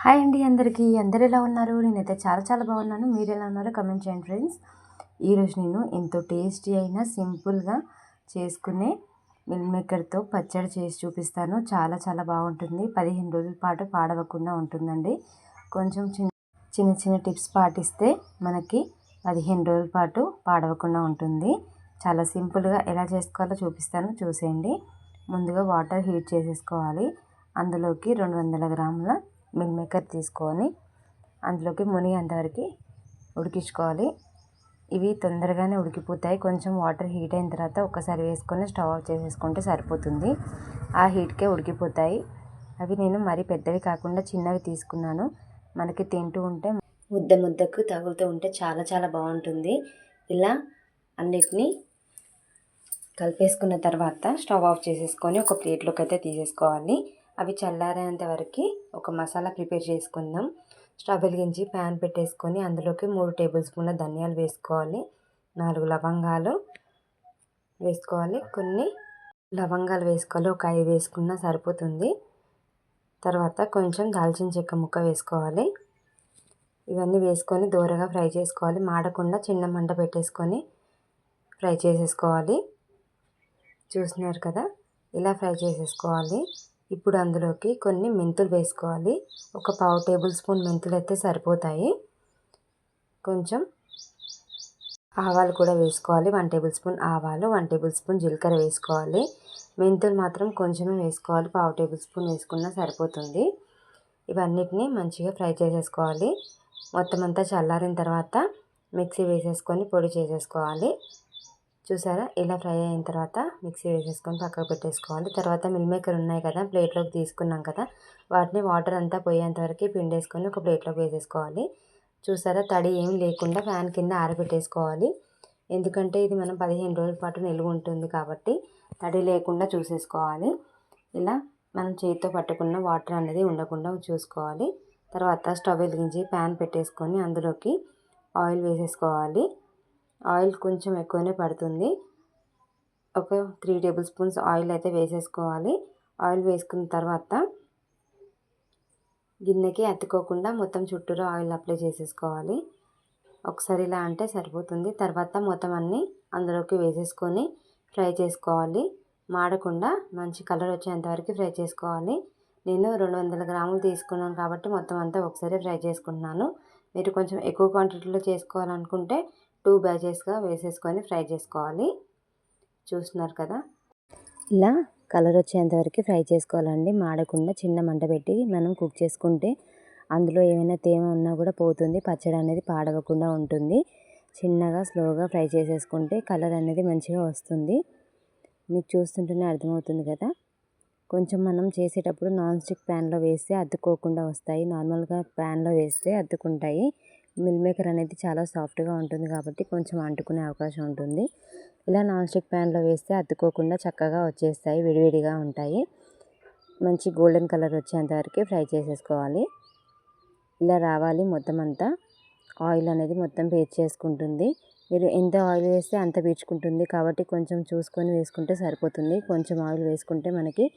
Hi అండి అందరికీ. అందరు ఎలా ఉన్నారు? నేనైతే చాలా బాగున్నాను. మీరు ఎలా ఉన్నారో కమెంట్ చేయండి ఫ్రెండ్స్. ఈరోజు నేను ఎంతో టేస్టీ అయిన సింపుల్గా చేసుకునే మిల్ మేకర్తో పచ్చడి చేసి చూపిస్తాను. చాలా బాగుంటుంది. 15 రోజుల పాటు పాడవకుండా ఉంటుందండి. కొంచెం చిన్న టిప్స్ పాటిస్తే మనకి 15 రోజుల పాటు పాడవకుండా ఉంటుంది. చాలా సింపుల్గా ఎలా చేసుకోవాలో చూపిస్తాను, చూసేయండి. ముందుగా వాటర్ హీట్ చేసేసుకోవాలి. అందులోకి 200 గ్రాముల మిల్ మేకర్ తీసుకొని అందులోకి మునిగేంతవరకు ఉడికించుకోవాలి. ఇవి తొందరగానే ఉడికిపోతాయి. కొంచెం వాటర్ హీట్ అయిన తర్వాత ఒకసారి వేసుకొని స్టవ్ ఆఫ్ చేసేసుకుంటే సరిపోతుంది. ఆ హీట్కే ఉడికిపోతాయి. అవి నేను మరీ పెద్దవి కాకుండా చిన్నవి తీసుకున్నాను. మనకి తింటూ ఉంటే ముద్దకు తగులుతూ ఉంటే చాలా బాగుంటుంది. ఇలా అన్నిటినీ కలిపేసుకున్న తర్వాత స్టవ్ ఆఫ్ చేసేసుకొని ఒక ప్లేట్లోకి అయితే తీసేసుకోవాలి. అవి చల్లారేంత వరకు ఒక మసాలా ప్రిపేర్ చేసుకుందాం. స్టవ్ వెలిగించి ప్యాన్ పెట్టేసుకొని అందులోకి 3 టేబుల్ స్పూన్ల ధనియాలు వేసుకోవాలి. 4 లవంగాలు వేసుకోవాలి. కొన్ని లవంగాలు వేసుకోవాలి. ఒక 5 వేసుకున్నా సరిపోతుంది. తర్వాత కొంచెం దాల్చిన చెక్క ముక్క వేసుకోవాలి. ఇవన్నీ వేసుకొని దూరగా ఫ్రై చేసుకోవాలి. మాడకుండా చిన్న మంట పెట్టేసుకొని ఫ్రై చేసేసుకోవాలి. చూస్తున్నారు కదా, ఇలా ఫ్రై చేసేసుకోవాలి. ఇప్పుడు అందులోకి కొన్ని మెంతులు వేసుకోవాలి. ఒక 1/2 టేబుల్ స్పూన్ మెంతులు అయితే సరిపోతాయి. కొంచెం ఆవాలు కూడా వేసుకోవాలి. 1 టేబుల్ స్పూన్ ఆవాలు, 1 టేబుల్ స్పూన్ జీలకర్ర వేసుకోవాలి. మెంతులు మాత్రం కొంచెమే వేసుకోవాలి. 1/2 టేబుల్ స్పూన్ వేసుకున్నా సరిపోతుంది. ఇవన్నిటిని మంచిగా ఫ్రై చేసేసుకోవాలి. మొత్తం అంతా చల్లారిన తర్వాత మిక్సీ వేసేసుకొని పొడి చేసేసుకోవాలి. చూసారా, ఇలా ఫ్రై అయిన తర్వాత మిక్సీ వేసేసుకొని పక్కకు పెట్టేసుకోవాలి. తర్వాత మిల్ మేకర్ ఉన్నాయి కదా, ప్లేట్లోకి తీసుకున్నాం కదా, వాటిని వాటర్ అంతా పోయేంత వరకు పిండేసుకొని ఒక ప్లేట్లోకి వేసేసుకోవాలి. చూసారా, తడి ఏమి లేకుండా ఫ్యాన్ కింద ఆరబెట్టేసుకోవాలి. ఎందుకంటే ఇది మనం 15 రోజుల పాటు నిలువ ఉంటుంది కాబట్టి తడి లేకుండా చూసేసుకోవాలి. ఇలా మనం చేతితో పట్టుకున్న వాటర్ అనేది ఉండకుండా చూసుకోవాలి. తర్వాత స్టవ్ వెలిగించి ప్యాన్ పెట్టేసుకొని అందులోకి ఆయిల్ వేసేసుకోవాలి. ఆయిల్ కొంచెం ఎక్కువనే పడుతుంది. ఒక 3 టేబుల్ స్పూన్స్ ఆయిల్ అయితే వేసేసుకోవాలి. ఆయిల్ వేసుకున్న తర్వాత గిన్నెకి అతుక్కోకుండా మొత్తం చుట్టూరా ఆయిల్ అప్లై చేసేసుకోవాలి. ఒకసారి ఇలా అంటే సరిపోతుంది. తర్వాత మొత్తం అన్నీ అందులోకి వేసేసుకొని ఫ్రై చేసుకోవాలి. మాడకుండా మంచి కలర్ వచ్చేంత వరకు ఫ్రై చేసుకోవాలి. నేను 200 గ్రాములు తీసుకున్నాను కాబట్టి మొత్తం అంతా ఒకసారి ఫ్రై చేసుకుంటున్నాను. మీరు కొంచెం ఎక్కువ క్వాంటిటీలో చేసుకోవాలనుకుంటే 2 బ్యాచెస్గా వేసేసుకొని ఫ్రై చేసుకోవాలి. చూస్తున్నారు కదా, ఇలా కలర్ వచ్చేంత వరకు ఫ్రై చేసుకోవాలండి. మాడకుండా చిన్న మంట పెట్టి మనం కుక్ చేసుకుంటే అందులో ఏమైనా తేమ ఉన్నా కూడా పోతుంది. పచ్చడి అనేది పాడవకుండా ఉంటుంది. చిన్నగా స్లోగా ఫ్రై చేసేసుకుంటే కలర్ అనేది మంచిగా వస్తుంది. మీకు చూస్తుంటేనే అర్థమవుతుంది కదా. కొంచెం మనం చేసేటప్పుడు నాన్ స్టిక్ ప్యాన్లో వేస్తే అతుక్కోకుండా వస్తాయి. నార్మల్గా ప్యాన్లో వేస్తే అతుక్కుంటాయి. మిల్ మేకర్ అనేది చాలా సాఫ్ట్గా ఉంటుంది కాబట్టి కొంచెం అంటుకునే అవకాశం ఉంటుంది. ఇలా నాన్ స్టిక్ ప్యాన్లో వేస్తే అతుక్కోకుండా చక్కగా వచ్చేస్తాయి, విడివిడిగా ఉంటాయి. మంచి గోల్డెన్ కలర్ వచ్చేంతవరకు ఫ్రై చేసేసుకోవాలి. ఇలా రావాలి. మొత్తం అంతా ఆయిల్ అనేది మొత్తం పీల్చేసుకుంటుంది. మీరు ఎంత ఆయిల్ వేస్తే అంత పీల్చుకుంటుంది కాబట్టి కొంచెం చూసుకొని వేసుకుంటే సరిపోతుంది. కొంచెం ఆయిల్ వేసుకుంటే మనకి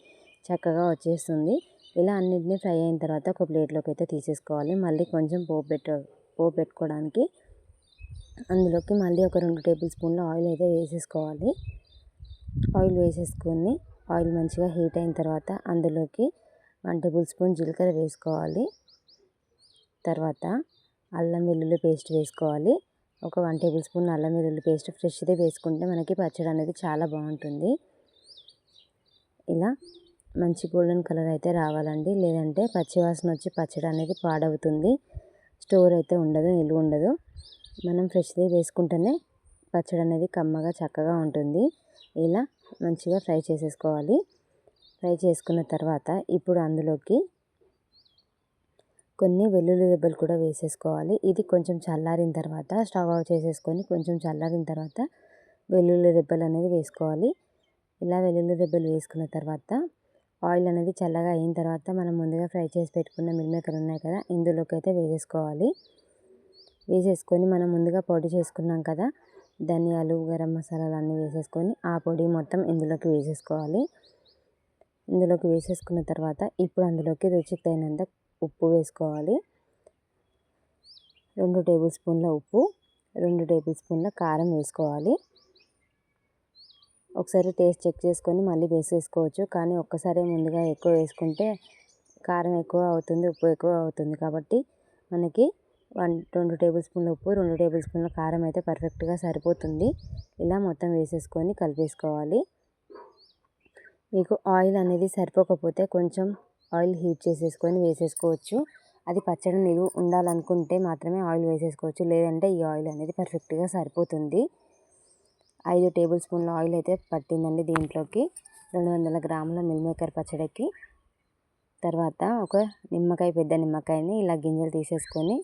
చక్కగా వచ్చేస్తుంది. ఇలా అన్నింటినీ ఫ్రై అయిన తర్వాత ఒక ప్లేట్లోకి అయితే తీసేసుకోవాలి. మళ్ళీ కొంచెం పోపు పెట్టుకోవడానికి అందులోకి మళ్ళీ ఒక 2 టేబుల్ స్పూన్ల ఆయిల్ అయితే వేసేసుకోవాలి. ఆయిల్ వేసేసుకొని ఆయిల్ మంచిగా హీట్ అయిన తర్వాత అందులోకి 1 టేబుల్ స్పూన్ జీలకర్ర వేసుకోవాలి. తర్వాత అల్లం వెల్లుల్లి పేస్ట్ వేసుకోవాలి. ఒక 1 టేబుల్ స్పూన్ అల్లం వెల్లుల్లి పేస్ట్ ఫ్రెష్ది వేసుకుంటే మనకి పచ్చడి అనేది చాలా బాగుంటుంది. ఇలా మంచి గోల్డెన్ కలర్ అయితే రావాలండి. లేదంటే పచ్చివాసన వచ్చి పచ్చడి అనేది పాడవుతుంది. స్టోర్ అయితే ఉండదు, నిలువ ఉండదు. మనం ఫ్రెష్ది వేసుకుంటేనే పచ్చడి అనేది కమ్మగా చక్కగా ఉంటుంది. ఇలా మంచిగా ఫ్రై చేసేసుకోవాలి. ఫ్రై చేసుకున్న తర్వాత ఇప్పుడు అందులోకి కొన్ని వెల్లుల్లి రెబ్బలు కూడా వేసేసుకోవాలి. ఇది కొంచెం చల్లారిన తర్వాత స్టవ్ ఆఫ్ చేసేసుకొని కొంచెం చల్లారిన తర్వాత వెల్లుల్లి రెబ్బలు అనేది వేసుకోవాలి. ఇలా వెల్లుల్లి రెబ్బలు వేసుకున్న తర్వాత ఆయిల్ అనేది చల్లగా అయిన తర్వాత మనం ముందుగా ఫ్రై చేసి పెట్టుకున్న మిల్ మేకర్ ఉన్నాయి కదా, ఇందులోకి అయితే వేసేసుకోవాలి. వేసేసుకొని మనం ముందుగా పొడి చేసుకున్నాం కదా, ధనియాలు, గరం మసాలాలు అన్నీ వేసేసుకొని ఆ పొడి మొత్తం ఇందులోకి వేసేసుకోవాలి. ఇందులోకి వేసేసుకున్న తర్వాత ఇప్పుడు అందులోకి రుచికి తగినంత ఉప్పు వేసుకోవాలి, 2 టేబుల్ స్పూన్ల ఉప్పు, 2 టేబుల్ స్పూన్ల కారం వేసుకోవాలి. ఒకసారి టేస్ట్ చెక్ చేసుకొని మళ్ళీ వేసేసుకోవచ్చు. కానీ ఒక్కసారి ముందుగా ఎక్కువ వేసుకుంటే కారం ఎక్కువ అవుతుంది, ఉప్పు ఎక్కువ అవుతుంది. కాబట్టి మనకి 2 టేబుల్ స్పూన్ల ఉప్పు, 2 టేబుల్ స్పూన్ల కారం అయితే పర్ఫెక్ట్గా సరిపోతుంది. ఇలా మొత్తం వేసేసుకొని కలిపేసుకోవాలి. మీకు ఆయిల్ అనేది సరిపోకపోతే కొంచెం ఆయిల్ హీట్ చేసేసుకొని వేసేసుకోవచ్చు. అది పచ్చడి నిలువ ఉండాలనుకుంటే మాత్రమే ఆయిల్ వేసేసుకోవచ్చు, లేదంటే ఈ ఆయిల్ అనేది పర్ఫెక్ట్గా సరిపోతుంది. 5 టేబుల్ స్పూన్ల ఆయిల్ అయితే పట్టిందండి దీంట్లోకి 200 గ్రాముల మిల్ మేకర్ పచ్చడికి. తర్వాత ఒక నిమ్మకాయ, పెద్ద నిమ్మకాయని ఇలా గింజలు తీసేసుకొని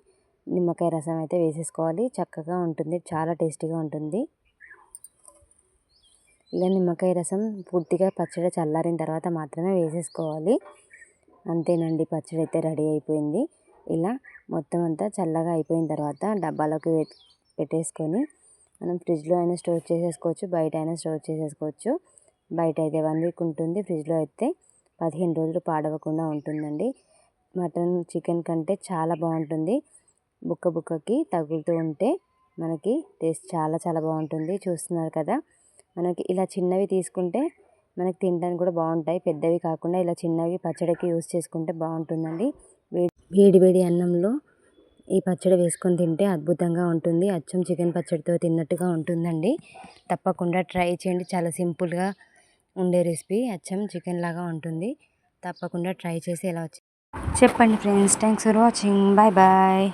నిమ్మకాయ రసం అయితే వేసేసుకోవాలి. చక్కగా ఉంటుంది, చాలా టేస్టీగా ఉంటుంది. ఇలా నిమ్మకాయ రసం పూర్తిగా పచ్చడి చల్లారిన తర్వాత మాత్రమే వేసేసుకోవాలి. అంతేనండి, పచ్చడి అయితే రెడీ అయిపోయింది. ఇలా మొత్తం అంతా చల్లగా అయిపోయిన తర్వాత డబ్బాలోకి పెట్టేసుకొని మనం ఫ్రిడ్జ్లో అయినా స్టోర్ చేసేసుకోవచ్చు, బయట అయినా స్టోర్ చేసేసుకోవచ్చు. బయట అయితే 1 వీక్ ఉంటుంది, ఫ్రిడ్జ్లో అయితే 15 రోజులు పాడవకుండా ఉంటుందండి. మటన్, చికెన్ కంటే చాలా బాగుంటుంది. బుక్కకి తగులుతూ ఉంటే మనకి టేస్ట్ చాలా చాలా బాగుంటుంది. చూస్తున్నారు కదా, మనకి ఇలా చిన్నవి తీసుకుంటే మనకి తినడానికి కూడా బాగుంటాయి. పెద్దవి కాకుండా ఇలా చిన్నవి పచ్చడికి యూస్ చేసుకుంటే బాగుంటుందండి. వేడి వేడి అన్నంలో ఈ పచ్చడి వేసుకొని తింటే అద్భుతంగా ఉంటుంది. అచ్చం చికెన్ పచ్చడితో తిన్నట్టుగా ఉంటుందండి. తప్పకుండా ట్రై చేయండి. చాలా సింపుల్గా ఉండే రెసిపీ, అచ్చం చికెన్ లాగా ఉంటుంది. తప్పకుండా ట్రై చేసి ఎలా వచ్చింది చెప్పండి friends. Thanks for watching. Bye bye.